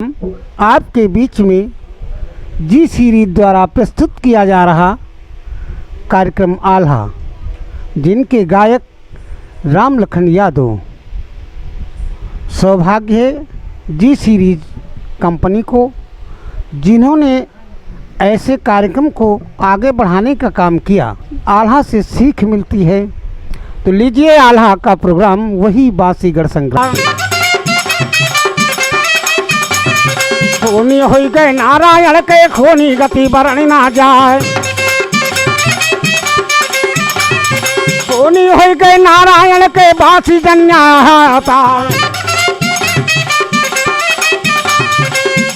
आपके बीच में जी सीरीज द्वारा प्रस्तुत किया जा रहा कार्यक्रम आल्हा, जिनके गायक राम लखन यादव। सौभाग्य है जी सीरीज कंपनी को, जिन्होंने ऐसे कार्यक्रम को आगे बढ़ाने का काम किया। आल्हा से सीख मिलती है, तो लीजिए आल्हा का प्रोग्राम वही बासीगढ़ संग्राम। खूनी हो गए नारायण के, खूनी गति बरणी ना जाए। खूनी हो गए नारायण के, बासी जन्याता।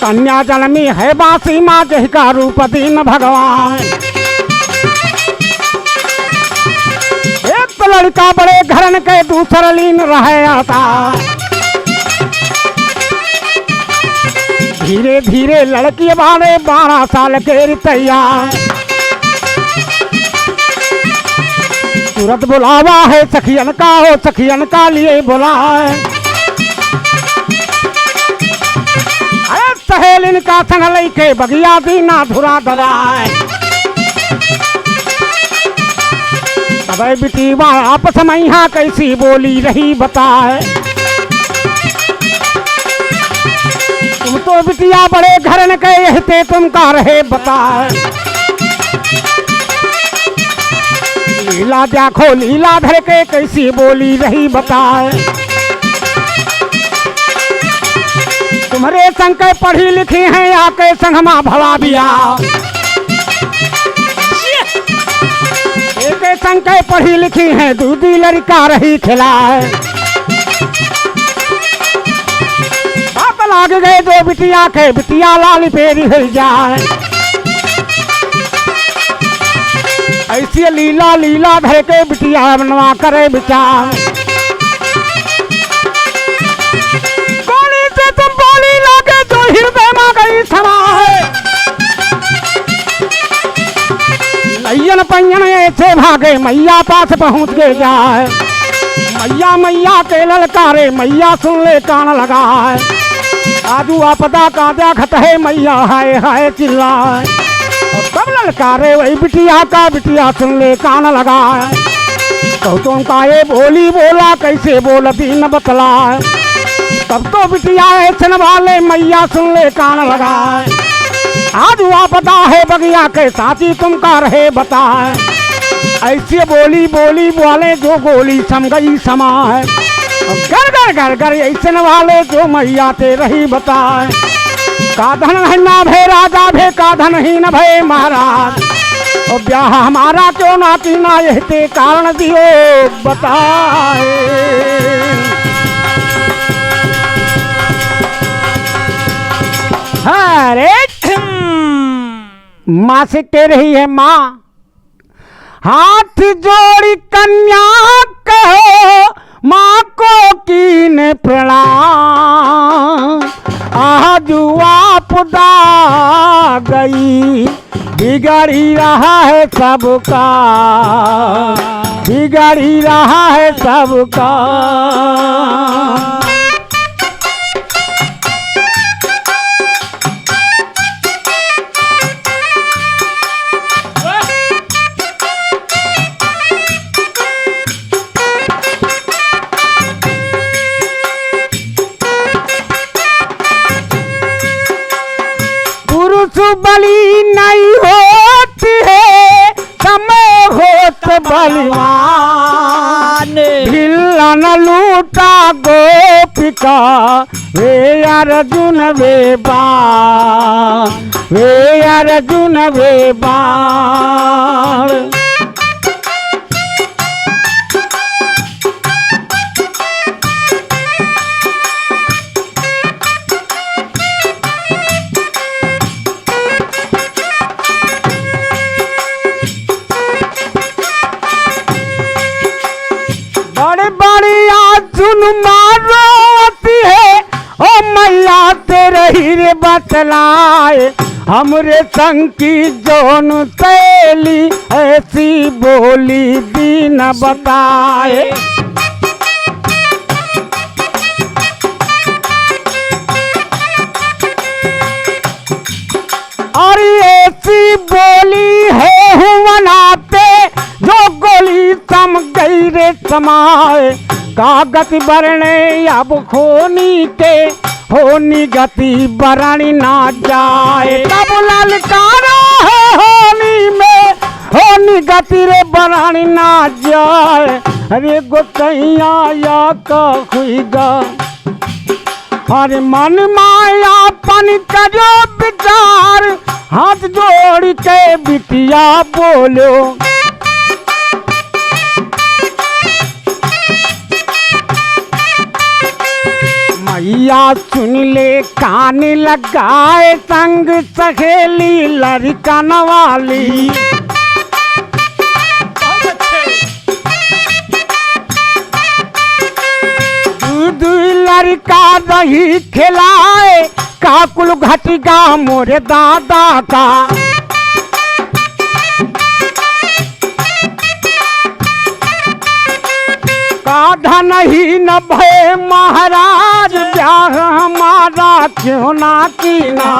कन्या जन्मी है बासी माँ, जह का रूप दीन भगवान। एक तो लड़का बड़े घरन के, दूसरा लीन रहे आता। धीरे धीरे लड़की बारे 12 साल के रितैया। तुरंत बुलावा है सखियन का, हो सखियन का लिए बुलाए। अरे सहेलिन का संग लइके, बगिया दीना धुरा दराए। तबे बिटीवा आपस में यहाँ कैसी बोली रही बताए। तुम तो बिटिया बड़े घरन के, यहते तुम का रहे बताए। लीला देखो लीला धर के, कैसी बोली रही बताए। तुम्हारे संग के पढ़ी लिखी हैं, आके संगमा भला बिया। एक संग के पढ़ी लिखी हैं, दूधी लड़का रही खिलाए। लाग गए दो बिटिया के, बिटिया लाली पेरी हो जाए। ऐसी लीला लीला धर के, बिटिया बनवा करे विचार। गोली से तुम बोली लागे, जो हृदय में गई समाए। नैयन पैयन ऐसे भागे, मैया पास पहुंच के जाए। मैया मैया के ललकारे, मैया सुन ले कान लगाए। आजू आपदा का देखत है, मैया हाय हाय चिल्लाए। और तब ललकारे वही बिटिया का, बिटिया सुन ले कान लगाए। तो तुम का ये बोली बोला, कैसे बोलती न बतलाए। तब तो बिटिया ऐसे वाले, मैया सुन ले कान लगाए। आजू आपदा है बगिया के, साथी तुम का रहे बताए। ऐसे बोली बोली बोले, जो गोली सम गई समाए। घर घर घर घर ऐसे वाले, जो मैया ते रही बताए। का धन है ना भे राजा भे, का धन ही न भे महाराज। और ब्याह हमारा क्यों ना कीना, यहते कारण दियो बताए। अरे माँ से कह रही है, माँ हाथ जोड़ी कन्या कहो, माँ को कीन प्रणाम। आजू आपदा गई, बिगड़ी रहा है सबका, बिगड़ी रहा है सबका। बली नहीं होती है, समय होत बलवान। भिल्लन लूटा गोपिका, वे अर्जुन वे बाण, वे अर्जुन वे बाण। मारोती है ओ मैया तेरे हीरे बतलाए। हमरे संग की जोन तेली, ऐसी बोली दी न बताए। समाए कागति बरणे अब खोनी के होनी गति बरणी ना जाए तब ललकारा है होनी में होनी गति रे बरणी ना जाए अरे गोतैया या कहुईगा अरे मन माया पन करो विचार हाथ जोड़ के बिटिया बोलो मैया सुन ले कान लगाए संग सहेली लड़कन वाली दूध लड़का दही खिलाए काकुल घटिका मोरे दादा का काढ़ा नहीं न भय महाराज ब्याह हमारा क्यों ना कीना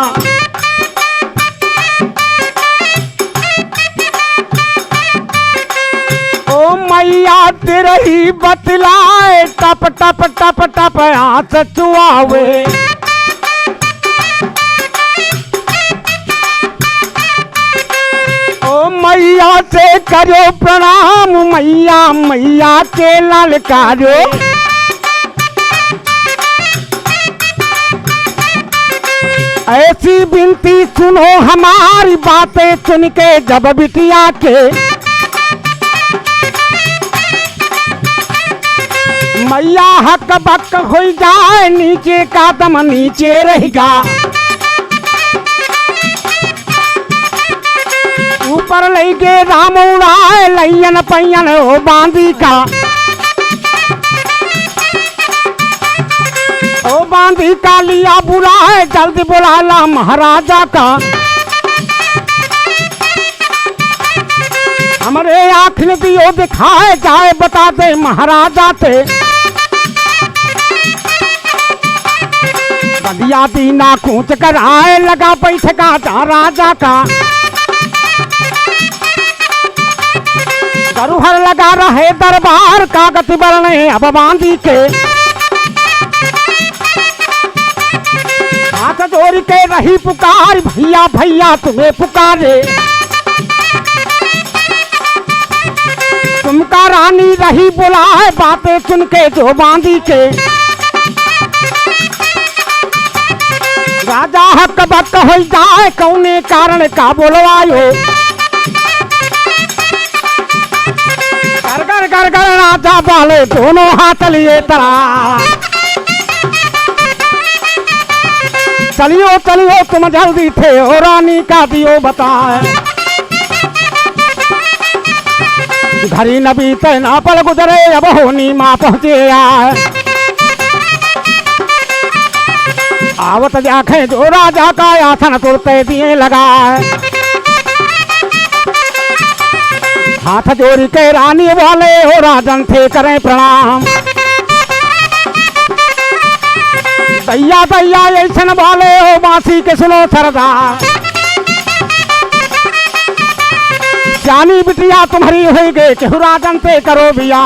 ओ मैया तेरे ही बतलाए टप टप टप टप हाथ चुआवे ओ मैया से करो प्रणाम मैया मैया के ललकारो ऐसी विनती सुनो हमारी बातें सुन के जब बिटिया के मैया हक बक हो जाए नीचे का दम नीचे रहेगा ऊपर लगे राम उड़ाए लैयन पैयन हो बांदी का ओ बांदी का लिया बुरा है जल्दी बुला ला महाराजा का हमारे आखिर दियो दिखाए जाए बता दे महाराजा थे बदिया दीना कूच कर आए लगा बैठका जा राजा का गरुहर लगा रहे दरबार कागज बरने अब बांधी के हाथ जोड़ के रही पुकार भैया भैया तुम्हें पुकारे तुमका रानी रही बुलाए बातें सुन के जो बांधी के राजा हक बक हो जाए कौने कारण का बोलवायो कर कर कर राजा वाले दोनों हाथ लिए तरा चलियो चलियो तुम जल्दी थे हो रानी का दियो बताए घड़ी न बीते ना पल गुजरे अब होनी माँ पहुँचे आए आवत जाखे जो राजा का आसन तुरते दिए लगाए हाथ जोड़ी के रानी वाले हो राजन थे करें प्रणाम दैया दैया ऐसन वाले हो बांसी के सुनो सरदार जानी बिटिया तुम्हारी हो गए केहू राजन से करो बिया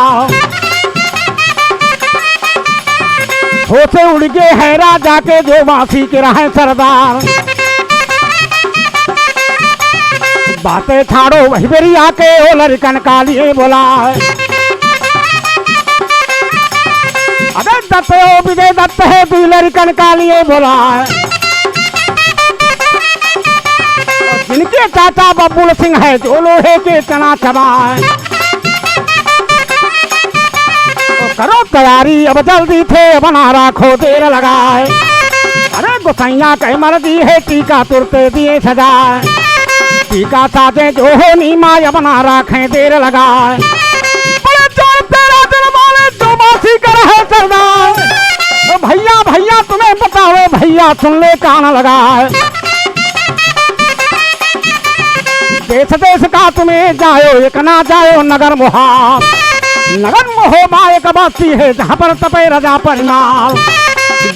होते उड़ गए है राजा के जो बांसी के रहे सरदार बातें छाड़ो वही बेरी आके ओ लड़कन का लिए बोला अबे दत्त हो विजय दत्त है तू लड़कन का लिए बोला जिनके चाचा बबुल सिंह है जो लोहे के चना चबाए करो तैयारी अब जल्दी थे बना राखो देर लगाए अरे गोसैया कह मर्जी है टीका तुरते दिए सजाए टीका साजे जो हो नीमा बना रखे देर लगाए बड़े जोर तेरा दिल वाले जो बासी कर है सरदार भैया भैया तुम्हें बताओ भैया सुन ले कान लगाए देश देश का तुम्हें जाओ एक ना जाओ नगर मोहा नगर मोह एक बासी है जहाँ पर तपे रजा परिमाल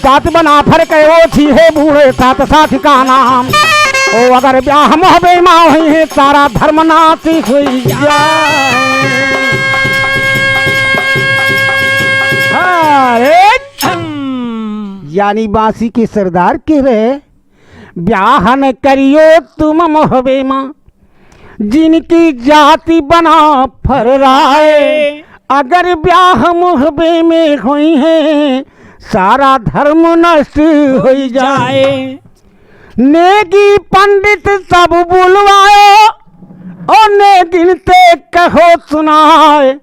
जात बना फर के ओछी है बूढ़े साथ साथी का नाम ओ अगर ब्याह मोहबे माँ हुई है सारा धर्म नासी हुई जाए अरे यानी बांसी के सरदार के रहे ब्याह न करियो तुम मोहबे माँ जिनकी जाति बना फर्राए। अगर ब्याह मोहबे में हुई है सारा धर्म नष्ट हो जाए। नेगी पंडित सब बुलवाए और नेगिन ते कहो सुनाए।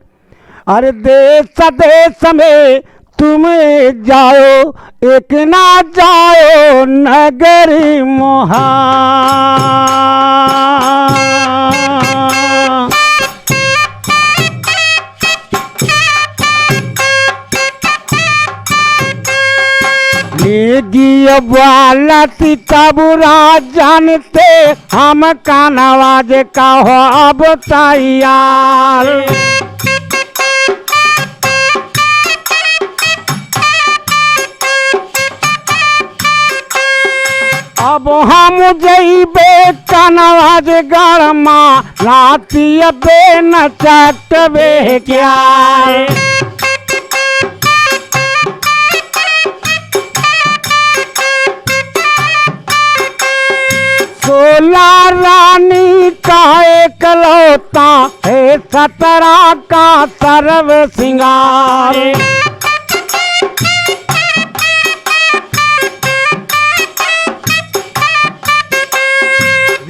अरे देश देश में तुम जाओ एक ना जाओ नगर मोहा। वाला तबुरा जानते हम का नवाज का हो अब तैयार। अब हम जइबे कनवाज गरमा रातिया बे न चटबे क्या। सोला रानी का एकलौता है सतरा का सर्व सिंगार।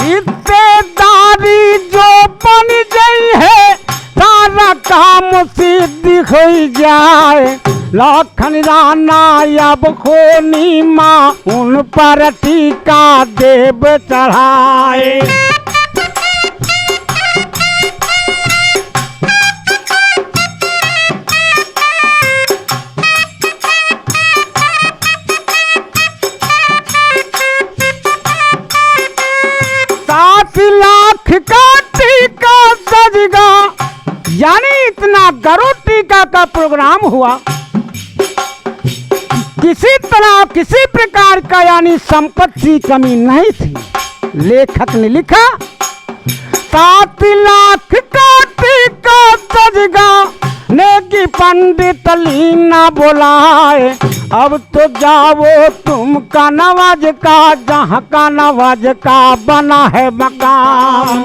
रिश्तेदारी जो बन गई है सारा काम सिद्ध हो जाए। लाखन राना अब खोनी माँ उन पर टीका देव चढ़ाए। लाख का टीका सजगा यानी इतना गरुड़ टीका का प्रोग्राम हुआ। किसी तरह किसी प्रकार का यानी संपत्ति की कमी नहीं थी। लेखक ने लिखा 7 लाख का टीका सजगा नेगी पंडित लीना बोलाए। अब तो जाओ तुम का नवाज का जहाँ का नवाज का बना है मकाम।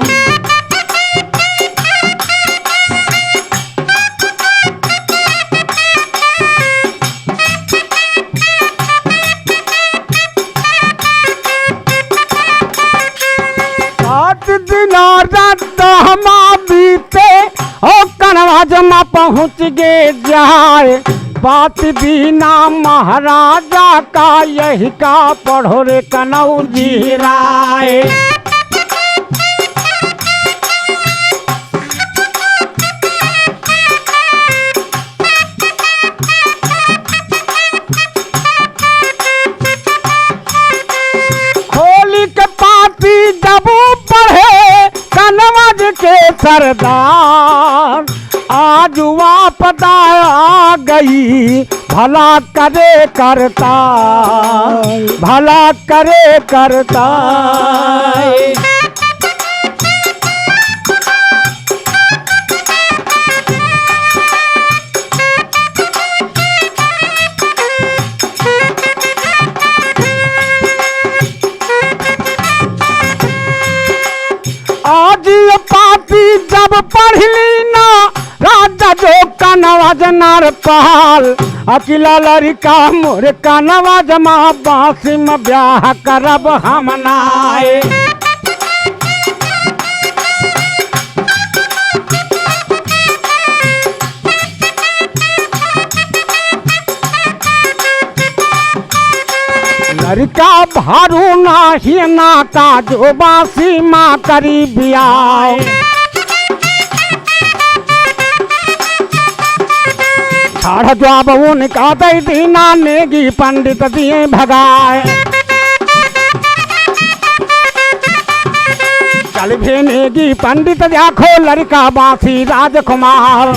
रात हमा बीते ओ कनवाज में पहुँच गे जाए। बात दीना महाराजा का यही का पढ़ो रे कनौजी राय। खोली के पाती जब पढ़े कनवाज के सरदार आज वापदा आ गई भला करे करता भला करे करता। आज ये पापी जब पढ़ ली ना राजा जो का नवाज नार पहाल अकेला लड़का मोर का नवाज माँ बांसी में ब्याह करब हम नाए। लड़का भारू नाही नाता जो बांसी माँ करीब आए। छाड़ जवाब उनका दई दीना नेगी पंडित दिए भगाए। चल भी नेगी पंडित देखो लड़का बांसी राजकुमार।